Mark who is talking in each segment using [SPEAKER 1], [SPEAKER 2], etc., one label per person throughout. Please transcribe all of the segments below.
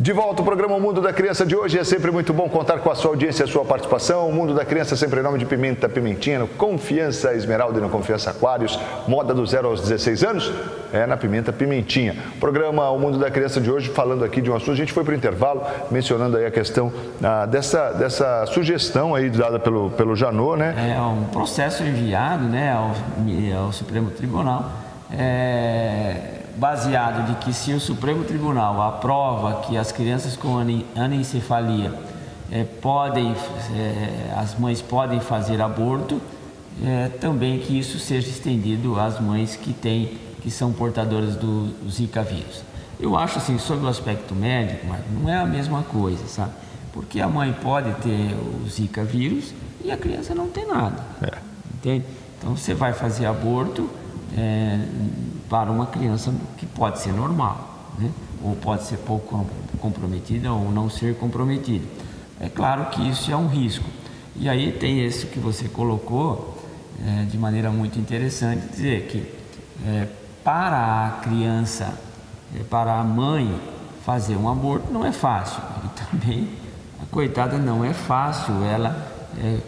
[SPEAKER 1] De volta ao programa O Mundo da Criança de hoje. É sempre muito bom contar com a sua audiência e a sua participação. O Mundo da Criança sempre em nome de Pimenta Pimentinha, no Confiança Esmeralda e no Confiança Aquários. Moda do 0 aos 16 anos é na Pimenta Pimentinha. Programa O Mundo da Criança de hoje falando aqui de um assunto. A gente foi para o intervalo mencionando aí a questão dessa sugestão aí dada pelo Janot, né?
[SPEAKER 2] É um processo enviado, né, ao Supremo Tribunal. Baseado de que se o Supremo Tribunal aprova que as crianças com anencefalia as mães podem fazer aborto, também que isso seja estendido às mães que são portadoras do Zika vírus. Eu acho assim, sob o aspecto médico, mas não é a mesma coisa, sabe? Porque a mãe pode ter o Zika vírus e a criança não tem nada, entende? Então você vai fazer aborto para uma criança que pode ser normal, né? Ou pode ser pouco comprometida ou não ser comprometida. É claro que isso é um risco. E aí tem esse que você colocou de maneira muito interessante, dizer que para a criança, para a mãe fazer um aborto não é fácil. E também, a coitada, não é fácil ela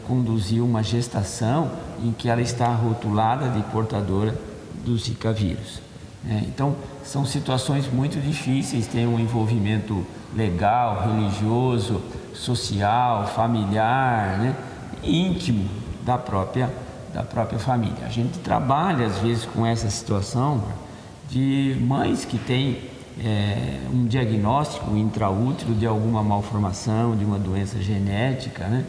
[SPEAKER 2] conduzir uma gestação em que ela está rotulada de portadora do Zika vírus. Então, são situações muito difíceis, tem um envolvimento legal, religioso, social, familiar, né? Íntimo da própria família. A gente trabalha, às vezes, com essa situação de mães que têm um diagnóstico intraútero de alguma malformação, de uma doença genética, né?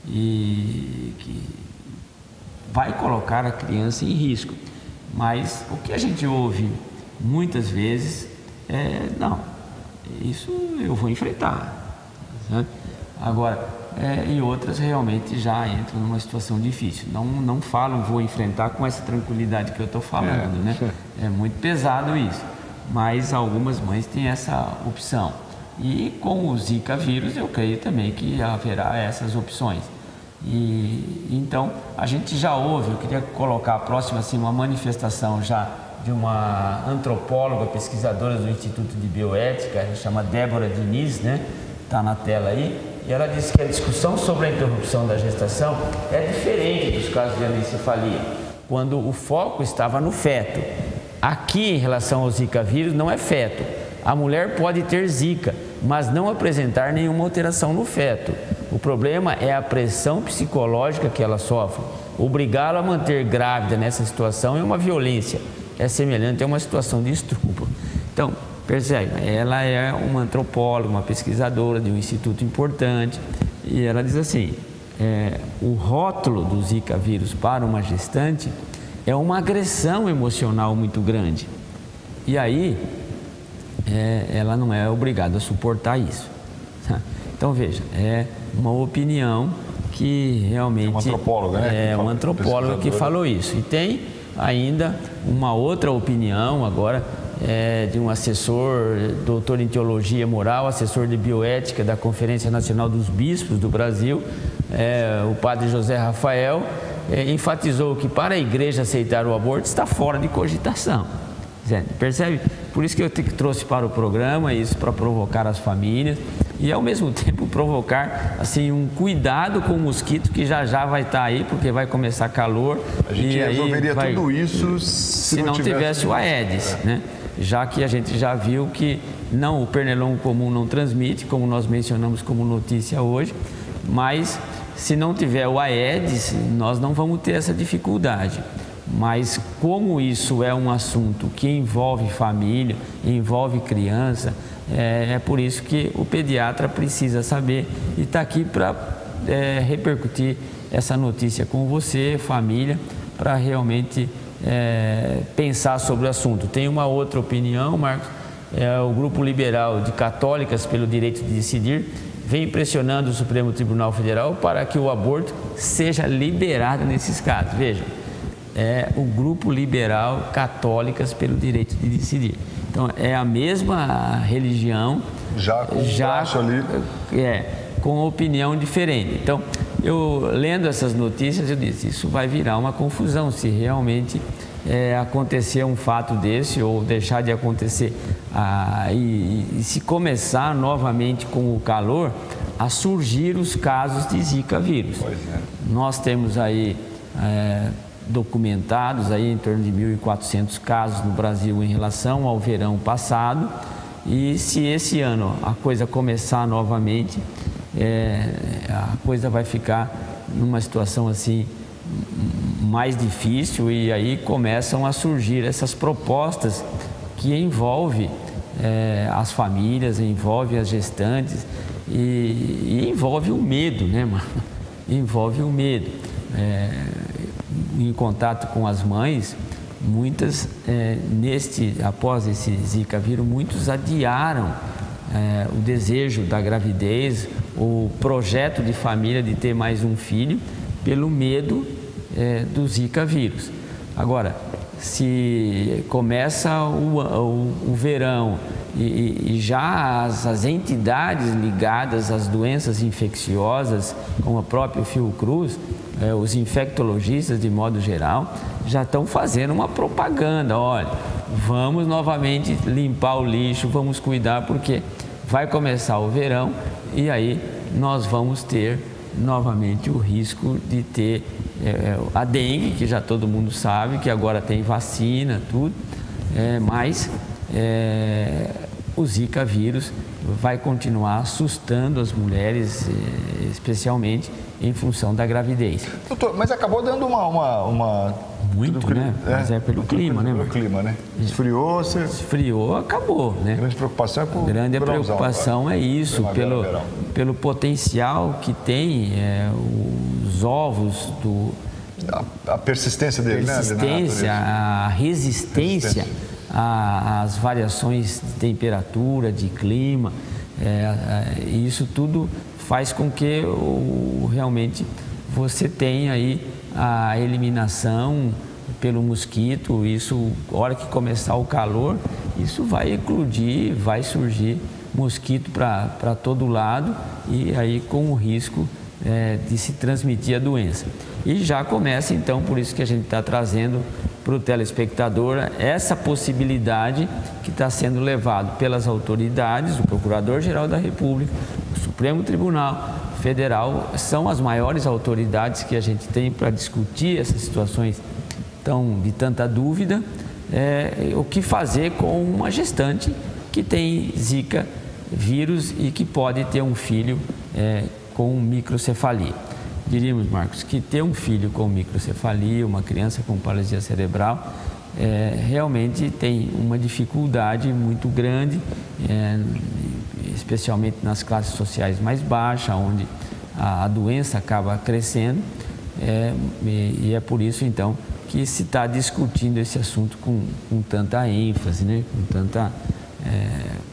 [SPEAKER 2] E que vai colocar a criança em risco. Mas o que a gente ouve muitas vezes não, isso eu vou enfrentar, né? Agora, e outras realmente já entram numa situação difícil. Não falam vou enfrentar com essa tranquilidade que eu estou falando, né? É muito pesado isso, mas algumas mães têm essa opção. E com o Zika vírus eu creio também que haverá essas opções. E então a gente já ouve, eu queria colocar a próxima assim, uma manifestação já de uma antropóloga, pesquisadora do Instituto de Bioética, se chama Débora Diniz, né? Está na tela aí, e ela disse que a discussão sobre a interrupção da gestação é diferente dos casos de anencefalia, quando o foco estava no feto. Aqui, em relação ao Zika vírus, não é feto. A mulher pode ter Zika, mas não apresentar nenhuma alteração no feto. O problema é a pressão psicológica que ela sofre. Obrigá-la a manter grávida nessa situação é uma violência. É semelhante a uma situação de estupro. Então, percebe, ela é uma antropóloga, uma pesquisadora de um instituto importante, e ela diz assim, o rótulo do Zika vírus para uma gestante é uma agressão emocional muito grande. E aí, ela não é obrigada a suportar isso. Então, veja, é uma opinião que realmente... É uma antropóloga, né? É uma antropóloga que falou isso. E tem ainda uma outra opinião agora de um assessor, doutor em teologia moral, assessor de bioética da Conferência Nacional dos Bispos do Brasil, o padre José Rafael, enfatizou que para a igreja aceitar o aborto está fora de cogitação. Percebe? Por isso que eu trouxe para o programa isso, para provocar as famílias e ao mesmo tempo provocar assim um cuidado com o mosquito que já vai estar aí, porque vai começar calor.
[SPEAKER 1] A gente resolveria tudo isso
[SPEAKER 2] se não tivesse o Aedes, né? Já que a gente já viu que o pernilongo comum não transmite, como nós mencionamos como notícia hoje, mas se não tiver o Aedes, nós não vamos ter essa dificuldade. Mas como isso é um assunto que envolve família, envolve criança, é por isso que o pediatra precisa saber e está aqui para repercutir essa notícia com você, família, para realmente pensar sobre o assunto. Tem uma outra opinião, Marcos, o Grupo Liberal de Católicas pelo Direito de Decidir vem pressionando o Supremo Tribunal Federal para que o aborto seja liberado nesses casos. Veja, o Grupo Liberal Católicas pelo Direito de Decidir. Então, é a mesma religião, com opinião diferente. Então, eu lendo essas notícias, eu disse, isso vai virar uma confusão se realmente acontecer um fato desse ou deixar de acontecer e se começar novamente com o calor a surgir os casos de Zika vírus.
[SPEAKER 1] Pois é.
[SPEAKER 2] Nós temos aí documentados aí em torno de 1.400 casos no Brasil em relação ao verão passado, e se esse ano a coisa começar novamente, a coisa vai ficar numa situação assim mais difícil, e aí começam a surgir essas propostas que envolvem as famílias, envolvem as gestantes e envolve o medo, né, mano? Envolve o medo. Em contato com as mães, muitas, após esse Zika vírus, muitos adiaram o desejo da gravidez, o projeto de família de ter mais um filho, pelo medo do Zika vírus. Agora, se começa o verão e já as entidades ligadas às doenças infecciosas, como a própria Fiocruz, os infectologistas de modo geral, já estão fazendo uma propaganda. Olha, vamos novamente limpar o lixo, vamos cuidar, porque vai começar o verão e aí nós vamos ter novamente o risco de ter a dengue, que já todo mundo sabe, que agora tem vacina, tudo, mas o Zika vírus vai continuar assustando as mulheres, especialmente em função da gravidez.
[SPEAKER 1] Doutor, mas acabou dando uma...
[SPEAKER 2] Muito, né? Mas é pelo clima, né?
[SPEAKER 1] Pelo clima, né? Esfriou,
[SPEAKER 2] Esfriou, acabou, né?
[SPEAKER 1] A grande preocupação é por
[SPEAKER 2] grande preocupação é isso, pelo potencial que tem os ovos
[SPEAKER 1] a persistência dele,
[SPEAKER 2] persistência, a resistência às variações de temperatura, de clima. Isso tudo faz com que realmente você tenha aí a eliminação pelo mosquito. Isso, a hora que começar o calor, isso vai eclodir, vai surgir mosquito para todo lado, e aí com o risco de se transmitir a doença. E já começa então, por isso que a gente está trazendo para o telespectador essa possibilidade que está sendo levado pelas autoridades, o Procurador-Geral da República, o Supremo Tribunal Federal, são as maiores autoridades que a gente tem para discutir essas situações de tanta dúvida, o que fazer com uma gestante que tem Zika vírus e que pode ter um filho com microcefalia. Diríamos, Marcos, que ter um filho com microcefalia, uma criança com paralisia cerebral, realmente tem uma dificuldade muito grande, especialmente nas classes sociais mais baixas, onde a doença acaba crescendo, e é por isso então que se está discutindo esse assunto com tanta ênfase, né?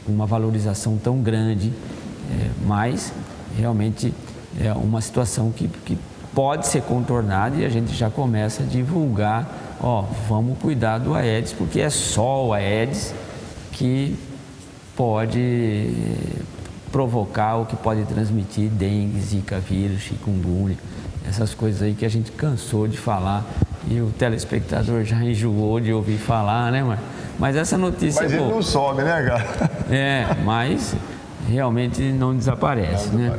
[SPEAKER 2] Com uma valorização tão grande, mas realmente é uma situação que pode ser contornada, e a gente já começa a divulgar, vamos cuidar do Aedes, porque é só o Aedes que pode provocar ou que pode transmitir dengue, zika vírus, chikungunya, essas coisas aí que a gente cansou de falar e o telespectador já enjoou de ouvir falar, né, mas essa notícia...
[SPEAKER 1] Mas ele não some, né, cara?
[SPEAKER 2] Mas realmente não desaparece, né?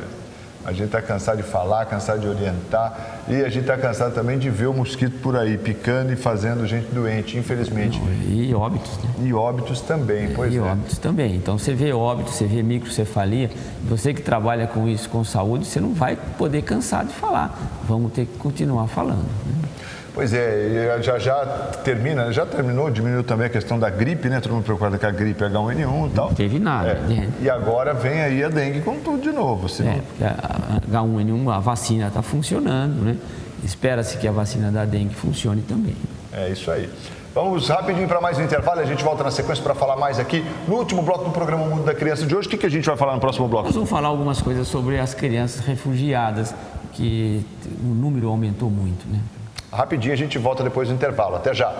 [SPEAKER 1] A gente está cansado de falar, cansado de orientar, e a gente está cansado também de ver o mosquito por aí, picando e fazendo gente doente, infelizmente.
[SPEAKER 2] E óbitos, né?
[SPEAKER 1] E óbitos também, pois é.
[SPEAKER 2] E óbitos também. Então, você vê óbitos, você vê microcefalia, você que trabalha com isso, com saúde, você não vai poder cansar de falar. Vamos ter que continuar falando, né?
[SPEAKER 1] Pois é, já terminou, diminuiu também a questão da gripe, né? Todo mundo preocupado com a gripe H1N1 e tal.
[SPEAKER 2] Não teve nada.
[SPEAKER 1] E agora vem aí a dengue com tudo de novo.
[SPEAKER 2] Porque a H1N1, a vacina está funcionando, né? Espera-se que a vacina da dengue funcione também.
[SPEAKER 1] É isso aí. Vamos rapidinho para mais um intervalo, a gente volta na sequência para falar mais aqui no último bloco do programa Mundo da Criança de hoje. O que a gente vai falar no próximo bloco?
[SPEAKER 2] Nós vamos falar algumas coisas sobre as crianças refugiadas, que o número aumentou muito, né?
[SPEAKER 1] Rapidinho, a gente volta depois do intervalo. Até já!